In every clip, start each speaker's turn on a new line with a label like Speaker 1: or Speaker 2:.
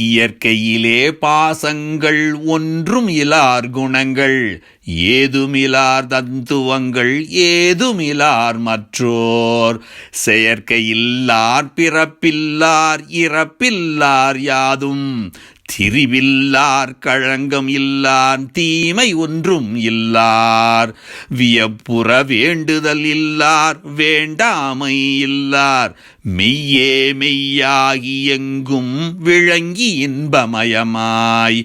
Speaker 1: இயற்கையிலே பாசங்கள் ஒன்றும் இலார் குணங்கள் ஏதுமிலார் தத்துவங்கள் ஏதுமிலார் மற்றோர் செயற்கையில்லார் பிறப்பில்லார் இறப்பில்லார் யாதும் திரிவில்லார் களங்கம் இல்லார் தீமை ஒன்றும் இல்லார் வியப்புற வேண்டுதல் இல்லார் வேண்டாமை இல்லார் மெய்யே மெய்யாகி எங்கும் விளங்கி இன்பமயமாய்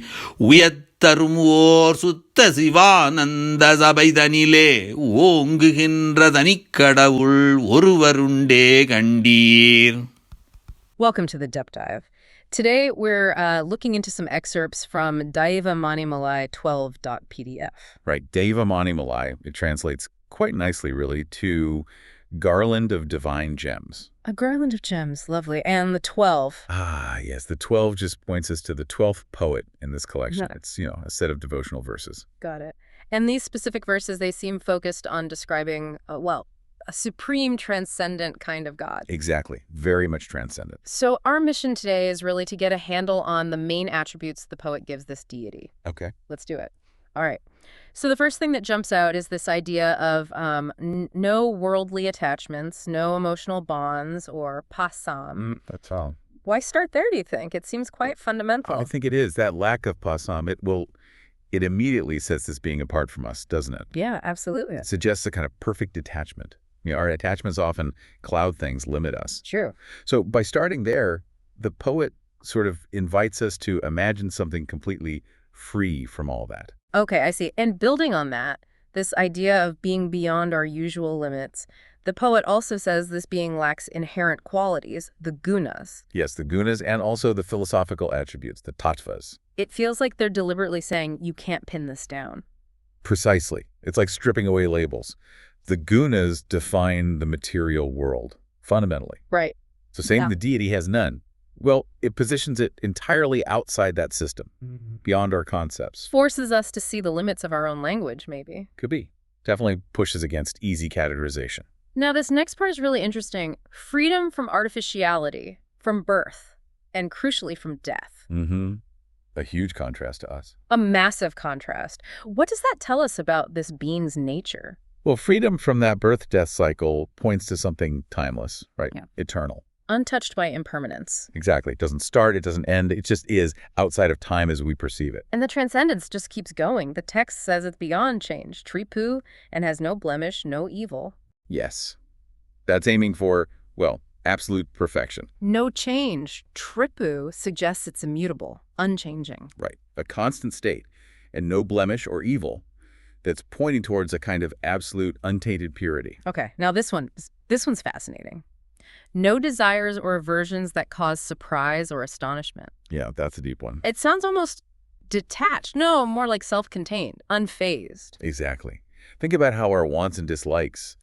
Speaker 1: உயத்தரும் ஓர் சுத்த சிவானந்த சபைதனிலே ஓங்குகின்ற தனிக்கடவுள் ஒருவருண்டே கண்டீர்.
Speaker 2: Welcome to the Depth Dive. Today we're looking into some excerpts from Daiva Manimalai 12.pdf.
Speaker 3: Right, Deva Manimalai, it translates quite nicely, really, to Garland of Divine Gems.
Speaker 2: A garland of gems, lovely. And the 12.
Speaker 3: Ah, yes, the 12 just points us to the 12th poet in this collection.
Speaker 2: Yeah.
Speaker 3: It's, a set of devotional verses.
Speaker 2: Got it. And these specific verses, they seem focused on describing, a supreme transcendent kind of God.
Speaker 3: Exactly, very much transcendent.
Speaker 2: So our mission today is really to get a handle on the main attributes the poet gives this deity.
Speaker 3: Okay.
Speaker 2: Let's do it. All right. So the first thing that jumps out is this idea of no worldly attachments, no emotional bonds, or pasam.
Speaker 3: That's all.
Speaker 2: Why start there, do you think? It seems quite fundamental.
Speaker 3: I think it is. That lack of pasam, it immediately says this being apart from us, doesn't it?
Speaker 2: Yeah, absolutely.
Speaker 3: It suggests a kind of perfect detachment. Our attachments often cloud things, limit us.
Speaker 2: True.
Speaker 3: So by starting there, the poet sort of invites us to imagine something completely free from all that.
Speaker 2: Okay, I see. And building on that, this idea of being beyond our usual limits, the poet also says this being lacks inherent qualities, the gunas.
Speaker 3: Yes, the gunas and also the philosophical attributes, the tattvas.
Speaker 2: It feels like they're deliberately saying, you can't pin this down.
Speaker 3: Precisely. It's like stripping away labels. The gunas define the material world, fundamentally.
Speaker 2: Right.
Speaker 3: So saying the deity has none, well, it positions it entirely outside that system, beyond our concepts.
Speaker 2: Forces us to see the limits of our own language, maybe.
Speaker 3: Could be. Definitely pushes against easy categorization.
Speaker 2: Now, this next part is really interesting. Freedom from artificiality, from birth, and crucially from death.
Speaker 3: A huge contrast to us.
Speaker 2: A massive contrast. What does that tell us about this being's nature?
Speaker 3: Well, freedom from that birth-death cycle points to something timeless, right?
Speaker 2: Yeah.
Speaker 3: Eternal.
Speaker 2: Untouched by impermanence.
Speaker 3: Exactly. It doesn't start, it doesn't end. It just is outside of time as we perceive it.
Speaker 2: And the transcendence just keeps going. The text says it's beyond change, tripu, and has no blemish, no evil.
Speaker 3: Yes. That's aiming for, well, absolute perfection.
Speaker 2: No change. Tripu suggests it's immutable, unchanging.
Speaker 3: Right. A constant state, and no blemish or evil that's pointing towards a kind of absolute untainted purity.
Speaker 2: Okay, now this one's fascinating. No desires or aversions that cause surprise or astonishment.
Speaker 3: Yeah, that's a deep one.
Speaker 2: It sounds almost detached. No, more like self-contained, unfazed.
Speaker 3: Exactly. Think about how our wants and dislikes,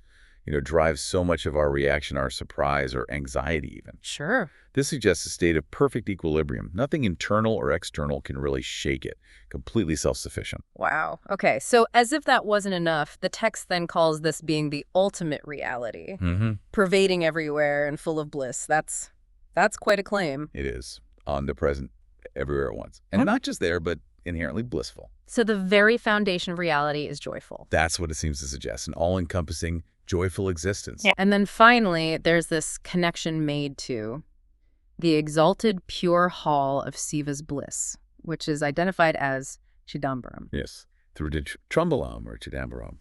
Speaker 3: drive so much of our reaction, our surprise, or anxiety even.
Speaker 2: Sure.
Speaker 3: This suggests a state of perfect equilibrium. Nothing internal or external can really shake it. Completely self-sufficient.
Speaker 2: Wow. Okay, so as if that wasn't enough, the text then calls this being the ultimate reality, pervading everywhere and full of bliss. That's quite a claim.
Speaker 3: It is. Omnipresent, everywhere at once. And not just there, but inherently blissful.
Speaker 2: So the very foundation of reality is joyful.
Speaker 3: That's what it seems to suggest, an all-encompassing, joyful existence.
Speaker 2: Yeah. And then finally, there's this connection made to the exalted pure hall of Siva's bliss, which is identified as Chidambaram.
Speaker 3: Yes, through the Trumbalam or Chidambaram,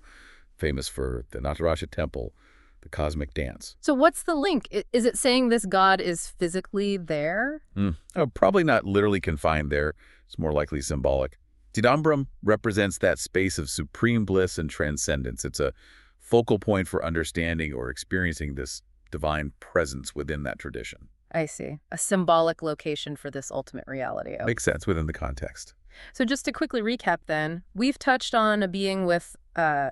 Speaker 3: famous for the Nataraja temple, the cosmic dance.
Speaker 2: So what's the link? Is it saying this god is physically there?
Speaker 3: Oh, probably not literally confined there. It's more likely symbolic. Chidambaram represents that space of supreme bliss and transcendence. It's a focal point for understanding or experiencing this divine presence within that tradition.
Speaker 2: I see. A symbolic location for this ultimate reality. Okay.
Speaker 3: Makes sense within the context.
Speaker 2: So just to quickly recap then, we've touched on a being with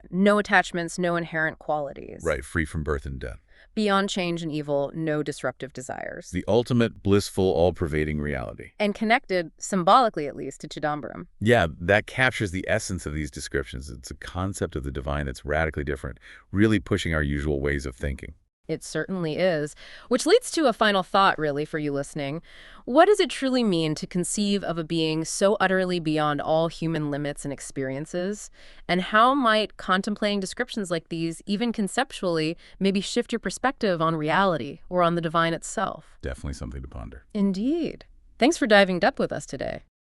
Speaker 2: no attachments, no inherent qualities.
Speaker 3: Right, free from birth and death.
Speaker 2: Beyond change and evil, no disruptive desires.
Speaker 3: The ultimate, blissful, all-pervading reality.
Speaker 2: And connected, symbolically at least, to Chidambaram.
Speaker 3: Yeah, that captures the essence of these descriptions. It's a concept of the divine that's radically different, really pushing our usual ways of thinking.
Speaker 2: It certainly is. Which leads to a final thought, really, for you listening. What does it truly mean to conceive of a being so utterly beyond all human limits and experiences? And how might contemplating descriptions like these, even conceptually, maybe shift your perspective on reality or on the divine itself?
Speaker 3: Definitely something to ponder.
Speaker 2: Indeed. Thanks for diving deep with us today.